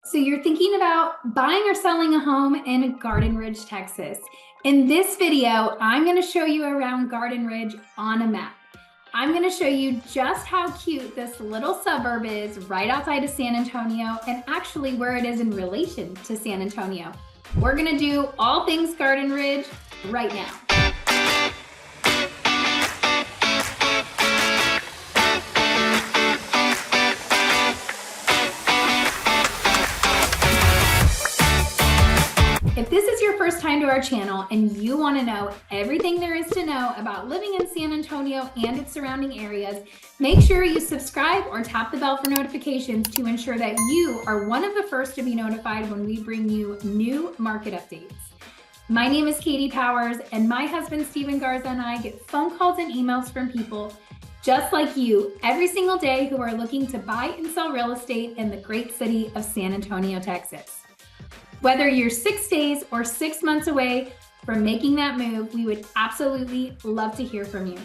So you're thinking about buying or selling a home in Garden Ridge, Texas. In this video, I'm going to show you around Garden Ridge on a map. I'm going to show you just how cute this little suburb is right outside of San Antonio and actually where it is in relation to San Antonio. We're going to do all things Garden Ridge right now. If this is your first time to our channel and you want to know everything there is to know about living in San Antonio and its surrounding areas, make sure you subscribe or tap the bell for notifications to ensure that you are one of the first to be notified when we bring you new market updates. My name is Katie Powers, and my husband Stephen Garza and I get phone calls and emails from people just like you every single day who are looking to buy and sell real estate in the great city of San Antonio, Texas. Whether you're 6 days or 6 months away from making that move, we would absolutely love to hear from you.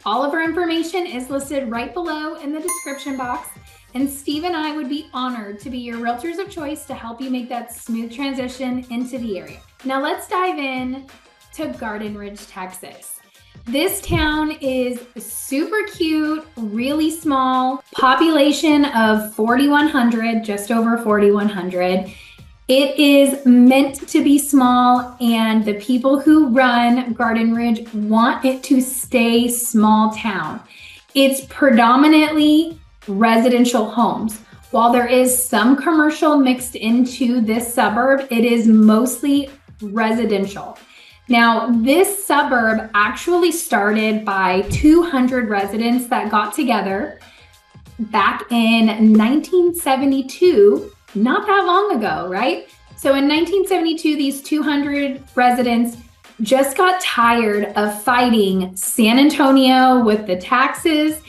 All of our information is listed right below in the description box, and Steve and I would be honored to be your realtors of choice to help you make that smooth transition into the area. Now let's dive in to Garden Ridge, Texas. This town is super cute, really small, population of 4,100, just over 4,100. It is meant to be small, and the people who run Garden Ridge want it to stay small town. It's predominantly residential homes. While there is some commercial mixed into this suburb, it is mostly residential. Now, this suburb actually started by 200 residents that got together back in 1972. Not that long ago, right? So in 1972, these 200 residents just got tired of fighting San Antonio with the taxes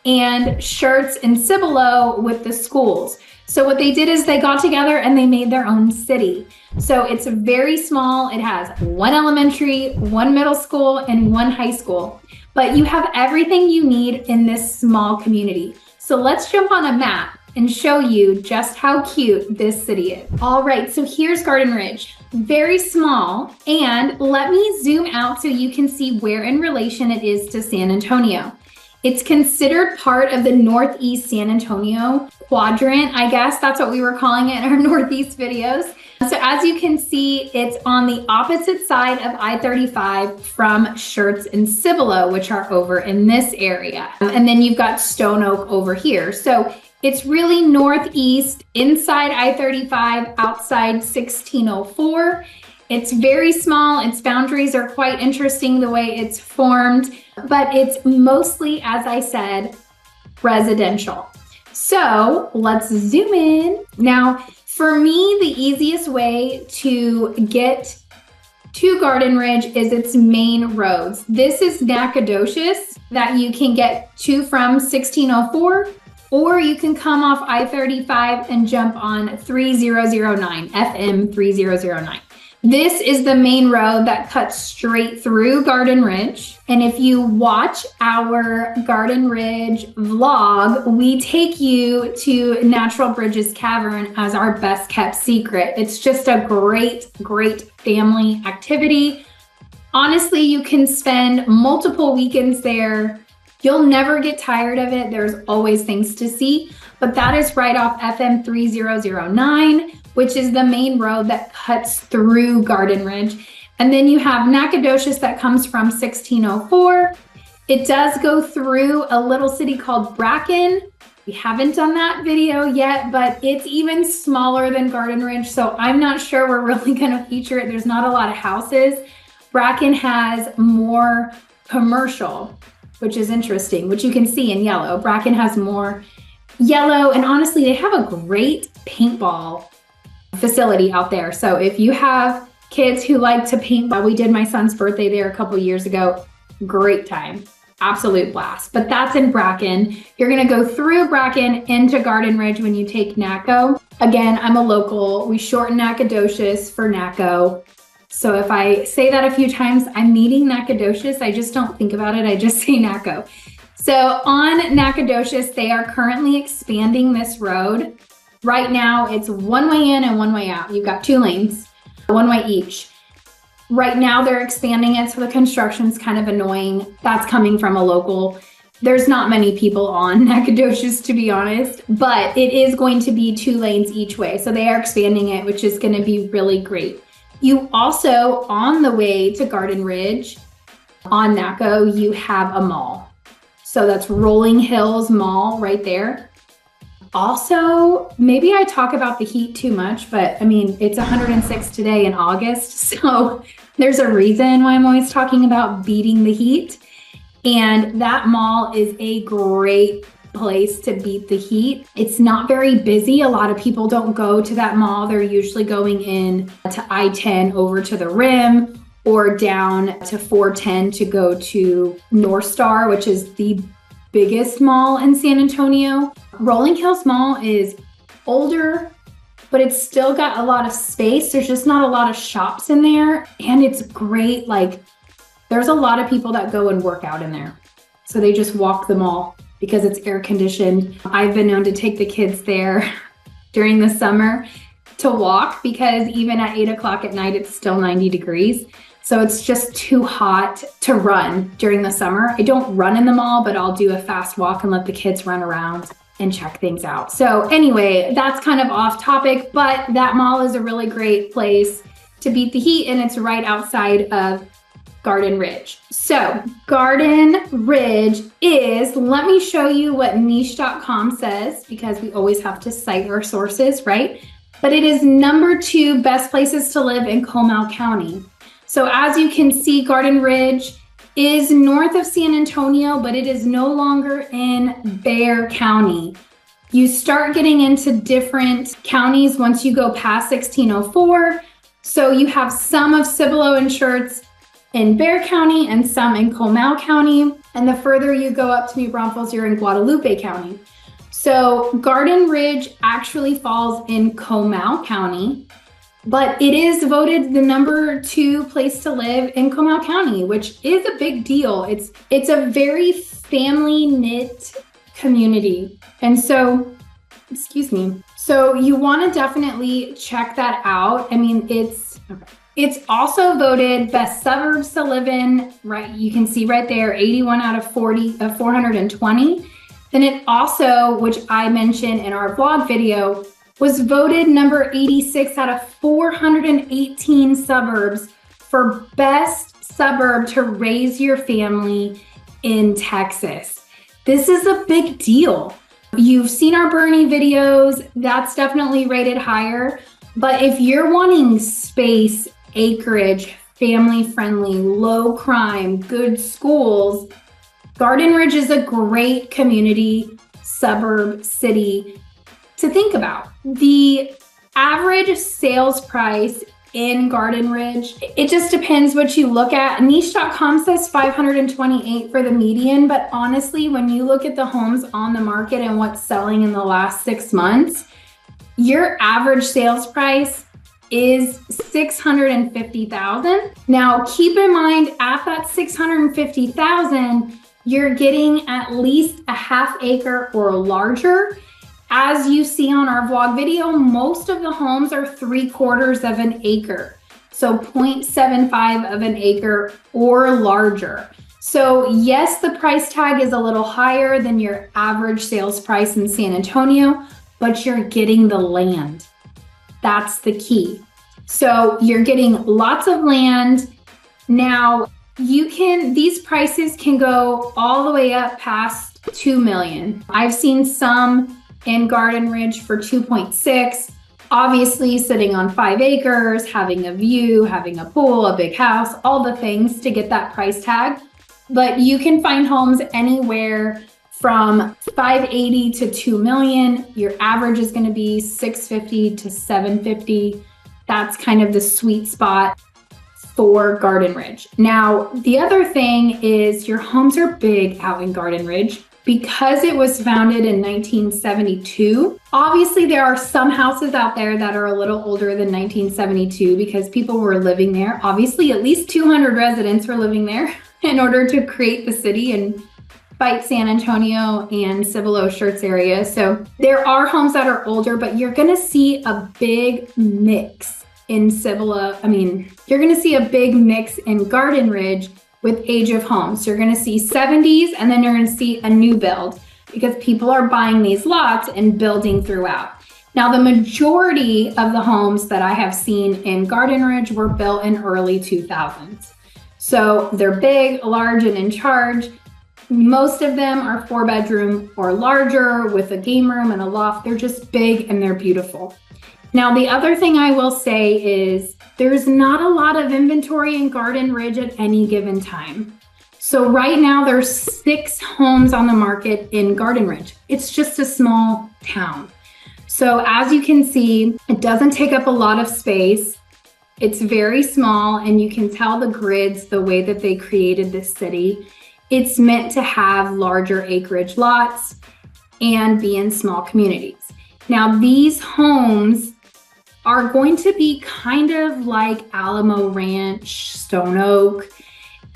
and Schertz and Cibolo with the schools. So what they did is they got together and they made their own city. So it's very small. It has one elementary, one middle school, and one high school. But you have everything you need in this small community. So let's jump on a map and show you just how cute this city is. All right, so here's Garden Ridge, very small, and let me zoom out so you can see where in relation it is to San Antonio. It's considered part of the Northeast San Antonio quadrant, I guess that's what we were calling it in our Northeast videos. So as you can see, it's on the opposite side of I-35 from Schertz and Cibolo, which are over in this area. And then you've got Stone Oak over here. So it's really northeast, inside I-35, outside 1604. It's very small. Its boundaries are quite interesting the way it's formed, but it's mostly, as I said, residential. So let's zoom in. Now, for me, the easiest way to get to Garden Ridge is its main roads. This is Nacogdoches that you can get to from 1604. Or you can come off I-35 and jump on 3009, FM 3009. This is the main road that cuts straight through Garden Ridge. And if you watch our Garden Ridge vlog, we take you to Natural Bridges Cavern as our best kept secret. It's just a great, great family activity. Honestly, you can spend multiple weekends there. You'll never get tired of it. There's always things to see, but that is right off FM 3009, which is the main road that cuts through Garden Ridge. And then you have Nacogdoches that comes from 1604. It does go through a little city called Bracken. We haven't done that video yet, but it's even smaller than Garden Ridge, so I'm not sure we're really gonna feature it. There's not a lot of houses. Bracken has more commercial, which is interesting, which you can see in yellow. Bracken has more yellow, and honestly, they have a great paintball facility out there. So if you have kids who like to paintball, we did my son's birthday there a couple years ago. Great time, absolute blast. But that's in Bracken. You're gonna go through Bracken into Garden Ridge when you take NACO. Again, I'm a local. We shorten Nacogdoches for NACO. So if I say that a few times, I'm meeting Nacogdoches. I just don't think about it. I just say NACO. So on Nacogdoches, they are currently expanding this road Right now, it's one way in and one way out. You've got 2 lanes, one way each. Right now, they're expanding it, so the construction's kind of annoying. That's coming from a local. There's not many people on Nacogdoches, to be honest, but it is going to be 2 lanes each way. So they are expanding it, which is going to be really great. You also, on the way to Garden Ridge, on Naco, you have a mall. So that's Rolling Hills Mall right there. Also, maybe I talk about the heat too much, but I mean, it's 106 today in August. So there's a reason why I'm always talking about beating the heat. And that mall is a great place to beat the heat. It's not very busy. A lot of people don't go to that mall. They're usually going in to I-10 over to the Rim or down to 410 to go to North Star, which is the biggest mall in San Antonio. Rolling Hills Mall is older, but it's still got a lot of space. There's just not a lot of shops in there. And it's great. Like, there's a lot of people that go and work out in there. So they just walk the mall because it's air conditioned. I've been known to take the kids there during the summer to walk because even at 8 o'clock at night, it's still 90 degrees. So it's just too hot to run during the summer. I don't run in the mall, but I'll do a fast walk and let the kids run around and check things out. So anyway, that's kind of off topic, but that mall is a really great place to beat the heat, and it's right outside of Garden Ridge. So Garden Ridge is, let me show you what niche.com says, because we always have to cite our sources, right? But it is number 2 best places to live in Comal County. So as you can see, Garden Ridge is north of San Antonio, but it is no longer in Bexar County. You start getting into different counties once you go past 1604. So you have some of Cibolo and Schertz in Bexar County and some in Comal County. And the further you go up to New Braunfels, you're in Guadalupe County. So Garden Ridge actually falls in Comal County, but it is voted the number 2 place to live in Comal County, which is a big deal. It's a very family knit community. And so, excuse me. So you want to definitely check that out. I mean, it's also voted best suburbs to live in, right? You can see right there, 81 out of 420. Then it also, which I mentioned in our vlog video, was voted number 86 out of 418 suburbs for best suburb to raise your family in Texas. This is a big deal. You've seen our Bernie videos, that's definitely rated higher. But if you're wanting space, acreage, family-friendly, low crime, good schools, Garden Ridge is a great community, suburb, city to think about. The average sales price in Garden Ridge, it just depends what you look at. Niche.com says 528 for the median, but honestly, when you look at the homes on the market and what's selling in the last 6 months, your average sales price is $650,000. Now, keep in mind, at that $650,000, you're getting at least a half acre or larger. As you see on our vlog video, most of the homes are 3/4 of an acre. So 0.75 of an acre or larger. So yes, the price tag is a little higher than your average sales price in San Antonio, but you're getting the land. That's the key. So you're getting lots of land. Now, these prices can go all the way up past 2 million. I've seen some in Garden Ridge for 2.6, obviously sitting on 5 acres, having a view, having a pool, a big house, all the things to get that price tag. But you can find homes anywhere from 580 to 2 million. Your average is going to be 650 to 750. That's kind of the sweet spot for Garden Ridge. Now, the other thing is your homes are big out in Garden Ridge. Because it was founded in 1972, obviously there are some houses out there that are a little older than 1972 because people were living there. Obviously, at least 200 residents were living there in order to create the city and fight San Antonio and Cibolo Shirts area. So there are homes that are older, but you're going to see a big mix in Cibolo. I mean, you're going to see a big mix in Garden Ridge with age of homes. You're going to see 70s, and then you're going to see a new build because people are buying these lots and building throughout. Now, the majority of the homes that I have seen in Garden Ridge were built in early 2000s. So they're big, large, and in charge. Most of them are 4-bedroom or larger with a game room and a loft. They're just big and they're beautiful. Now, the other thing I will say is there's not a lot of inventory in Garden Ridge at any given time. So right now there's 6 homes on the market in Garden Ridge. It's just a small town. So as you can see, it doesn't take up a lot of space. It's very small, and you can tell the grids, the way that they created this city. It's meant to have larger acreage lots and be in small communities. Now, these homes are going to be kind of like Alamo Ranch, Stone Oak,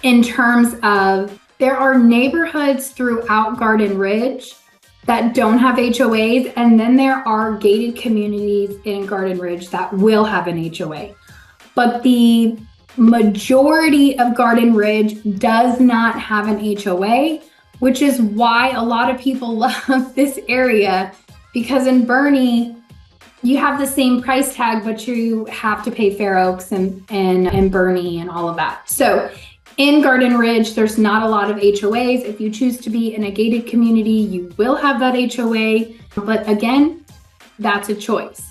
in terms of there are neighborhoods throughout Garden Ridge that don't have HOAs, and then there are gated communities in Garden Ridge that will have an HOA. But the majority of Garden Ridge does not have an HOA, which is why a lot of people love this area, because in Boerne, you have the same price tag, but you have to pay Fair Oaks and Boerne and all of that. So in Garden Ridge, there's not a lot of HOAs. If you choose to be in a gated community, you will have that HOA. But again, that's a choice.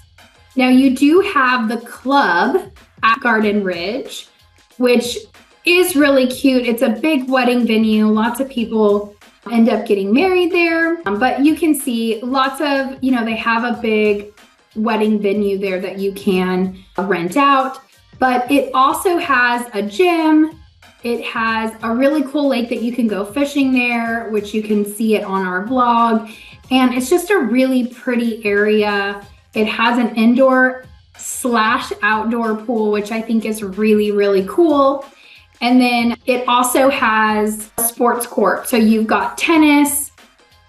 Now, you do have the club at Garden Ridge, which is really cute. It's a big wedding venue. Lots of people end up getting married there. But you can see lots of, they have a big wedding venue there that you can rent out. But it also has a gym. It has a really cool lake that you can go fishing there, which you can see it on our blog. And it's just a really pretty area. It has an indoor/outdoor pool, which I think is really, really cool. And then it also has a sports court. So you've got tennis,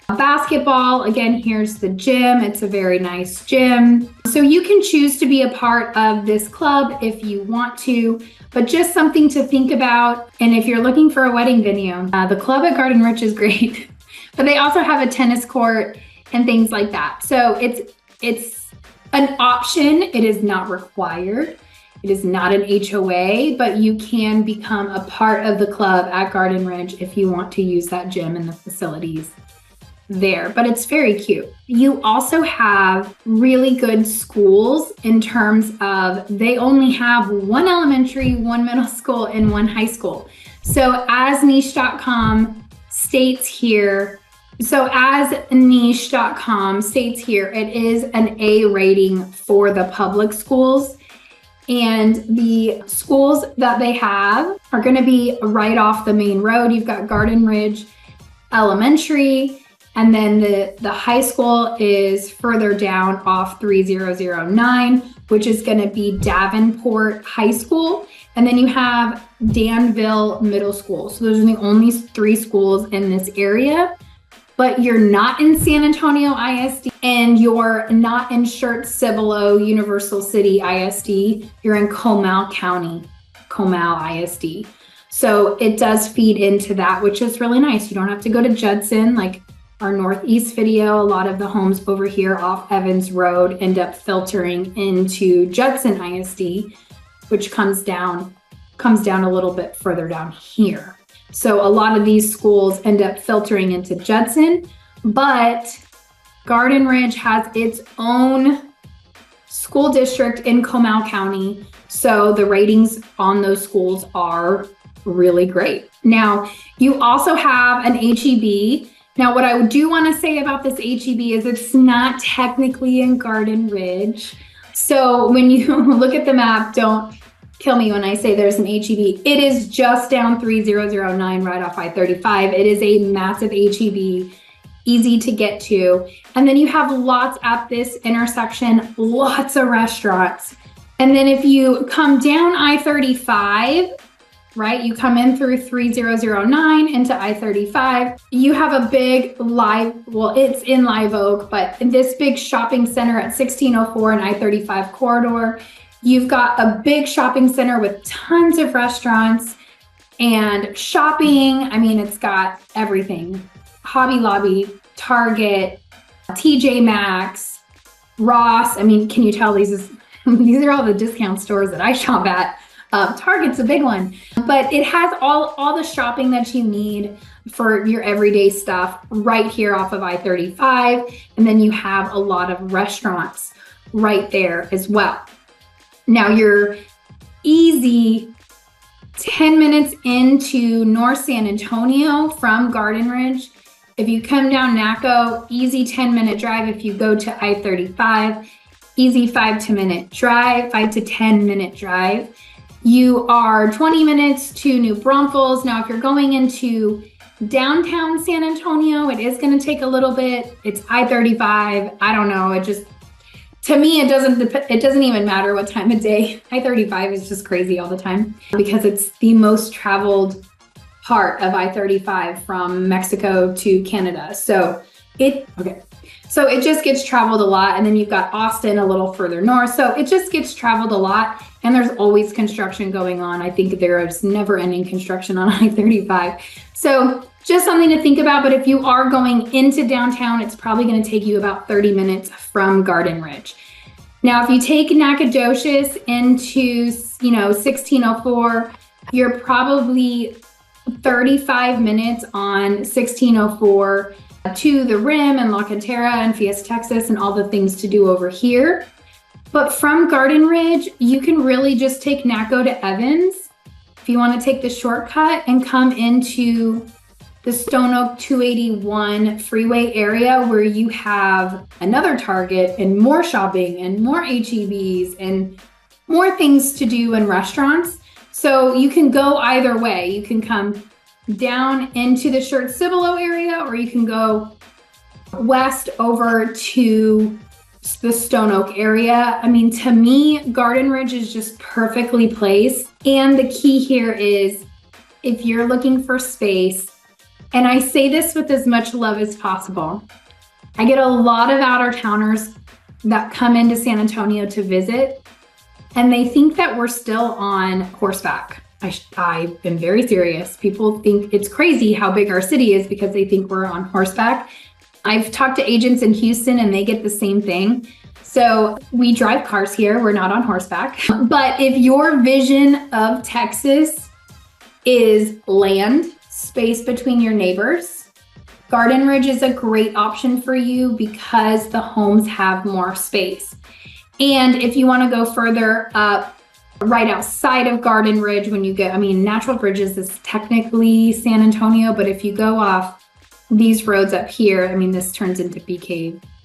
basketball. Again, here's the gym. It's a very nice gym. So you can choose to be a part of this club if you want to, but just something to think about. And if you're looking for a wedding venue, the club at Garden Ridge is great, but they also have a tennis court and things like that. So it's an option. It is not required. It is not an HOA, but you can become a part of the club at Garden Ridge if you want to use that gym and the facilities there. But it's very cute. You also have really good schools in terms of they only have 1 elementary, 1 middle school, and 1 high school. So as niche.com states here, it is an A rating for the public schools. And the schools that they have are going to be right off the main road. You've got Garden Ridge Elementary, and then the high school is further down off 3009, which is going to be Davenport High School. And then you have Danville Middle School. So those are the only 3 schools in this area. But you're not in San Antonio ISD, and you're not in Cibolo Universal City ISD. You're in Comal County, Comal ISD. So it does feed into that, which is really nice. You don't have to go to Judson, like our Northeast video. A lot of the homes over here off Evans Road end up filtering into Judson ISD, which comes down a little bit further down here. So a lot of these schools end up filtering into Judson, but Garden Ridge has its own school district in Comal County. So the ratings on those schools are really great. Now, you also have an HEB. Now, what I do want to say about this HEB is it's not technically in Garden Ridge. So when you look at the map, don't kill me when I say there's an HEB. It is just down 3009 right off I-35. It is a massive HEB, easy to get to. And then you have lots at this intersection, lots of restaurants. And then if you come down I-35, right? You come in through 3009 into I-35. You have a big it's in Live Oak, but this big shopping center at 1604 and I-35 corridor. You've got a big shopping center with tons of restaurants and shopping. I mean, it's got everything. Hobby Lobby, Target, TJ Maxx, Ross. I mean, can you tell these are all the discount stores that I shop at. Target's a big one, but it has all the shopping that you need for your everyday stuff right here off of I-35. And then you have a lot of restaurants right there as well. Now you're easy 10 minutes into North San Antonio from Garden Ridge. If you come down Naco, easy 10-minute drive. If you go to I-35, easy 5 to 10-minute drive. You are 20 minutes to New Braunfels. Now, if you're going into downtown San Antonio, it is going to take a little bit. It's I-35. I don't know. To me, it doesn't even matter what time of day. I-35 is just crazy all the time because it's the most traveled part of I-35 from Mexico to Canada. So it just gets traveled a lot. And then you've got Austin a little further north. So it just gets traveled a lot. And there's always construction going on. I think there is never ending construction on I-35. So just something to think about. But if you are going into downtown, it's probably going to take you about 30 minutes from Garden Ridge. Now, if you take Nacogdoches into, 1604, you're probably 35 minutes on 1604 to the Rim and La Cantera and Fiesta, Texas, and all the things to do over here. But from Garden Ridge, you can really just take Naco to Evans if you want to take the shortcut and come into the Stone Oak 281 freeway area where you have another Target and more shopping and more HEBs and more things to do in restaurants. So you can go either way. You can come down into the Shirt Cibolo area, or you can go west over to the Stone Oak area. I mean, to me, Garden Ridge is just perfectly placed. And the key here is if you're looking for space, and I say this with as much love as possible, I get a lot of out-of-towners that come into San Antonio to visit, and they think that we're still on horseback. I am very serious. People think it's crazy how big our city is because they think we're on horseback. I've talked to agents in Houston and they get the same thing. So we drive cars here. We're not on horseback. But if your vision of Texas is land, space between your neighbors, Garden Ridge is a great option for you because the homes have more space. And if you want to go further up, right outside of Garden Ridge, when you go, Natural Bridges is technically San Antonio, but if you go off these roads up here, this turns into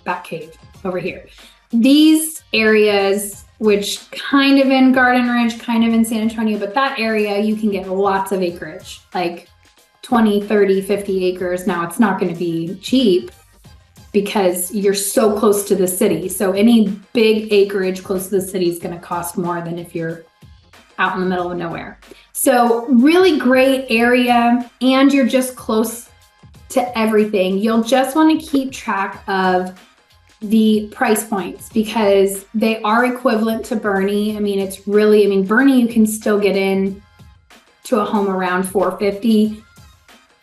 Bat Cave over here. These areas, which kind of in Garden Ridge, kind of in San Antonio, but that area, you can get lots of acreage, like 20, 30, 50 acres. Now, it's not going to be cheap because you're so close to the city. So any big acreage close to the city is going to cost more than if you're out in the middle of nowhere. So really great area, and you're just close to everything. You'll just want to keep track of the price points because they are equivalent to Bernie. Bernie, you can still get in to a home around $450.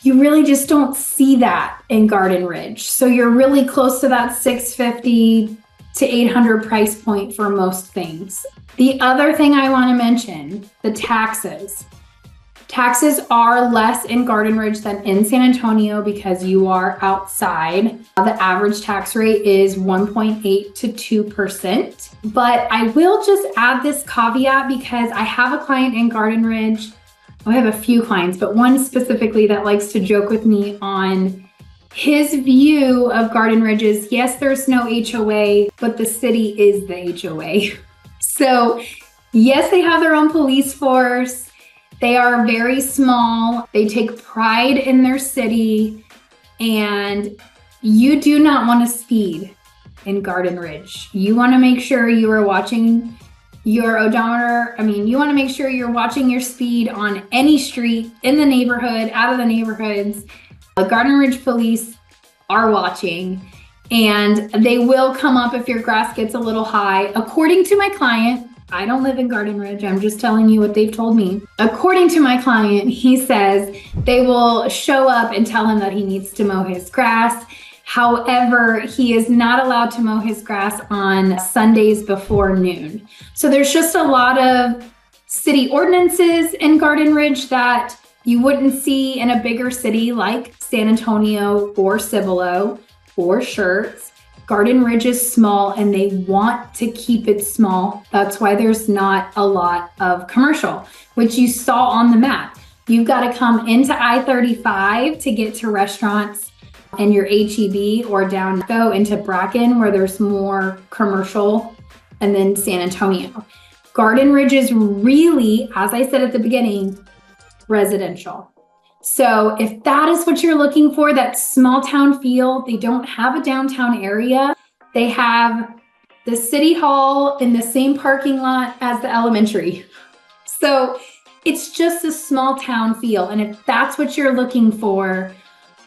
You really just don't see that in Garden Ridge. So you're really close to that $650 to $800 price point for most things. The other thing I want to mention, the taxes. Taxes are less in Garden Ridge than in San Antonio because you are outside. The average tax rate is 1.8 to 2%. But I will just add this caveat because I have a client in Garden Ridge. I have a few clients, but one specifically that likes to joke with me on his view of Garden Ridge is, yes, there's no HOA, but the city is the HOA. So yes, they have their own police force. They are very small. They take pride in their city, and you do not want to speed in Garden Ridge. You want to make sure you are watching your odometer. I mean, you want to make sure you're watching your speed on any street, in the neighborhood, out of the neighborhoods. The Garden Ridge police are watching, and they will come up if your grass gets a little high. According to my client, I don't live in Garden Ridge. I'm just telling you what they've told me. According to my client, he says they will show up and tell him that he needs to mow his grass. However, he is not allowed to mow his grass on Sundays before noon. So there's just a lot of city ordinances in Garden Ridge that you wouldn't see in a bigger city like San Antonio or Cibolo or Schertz. Garden Ridge is small and they want to keep it small. That's why there's not a lot of commercial, which you saw on the map. You've got to come into I-35 to get to restaurants and your HEB, or go into Bracken where there's more commercial, and then San Antonio. Garden Ridge is really, as I said at the beginning, residential. So if that is what you're looking for, that small town feel, they don't have a downtown area. They have the city hall in the same parking lot as the elementary. So it's just a small town feel. And if that's what you're looking for,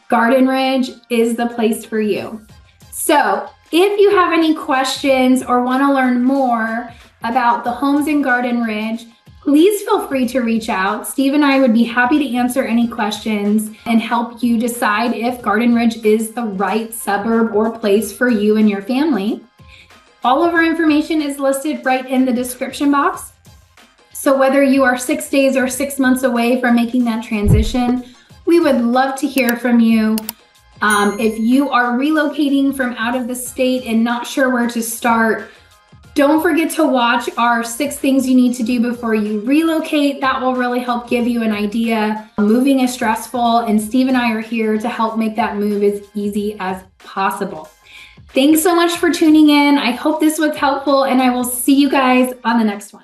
Garden Ridge is the place for you. So if you have any questions or want to learn more about the homes in Garden Ridge, please feel free to reach out. Steve and I would be happy to answer any questions and help you decide if Garden Ridge is the right suburb or place for you and your family. All of our information is listed right in the description box. So whether you are 6 days or 6 months away from making that transition, we would love to hear from you. If you are relocating from out of the state and not sure where to start, don't forget to watch our 6 things you need to do before you relocate. That will really help give you an idea. Moving is stressful, and Steve and I are here to help make that move as easy as possible. Thanks so much for tuning in. I hope this was helpful, and I will see you guys on the next one.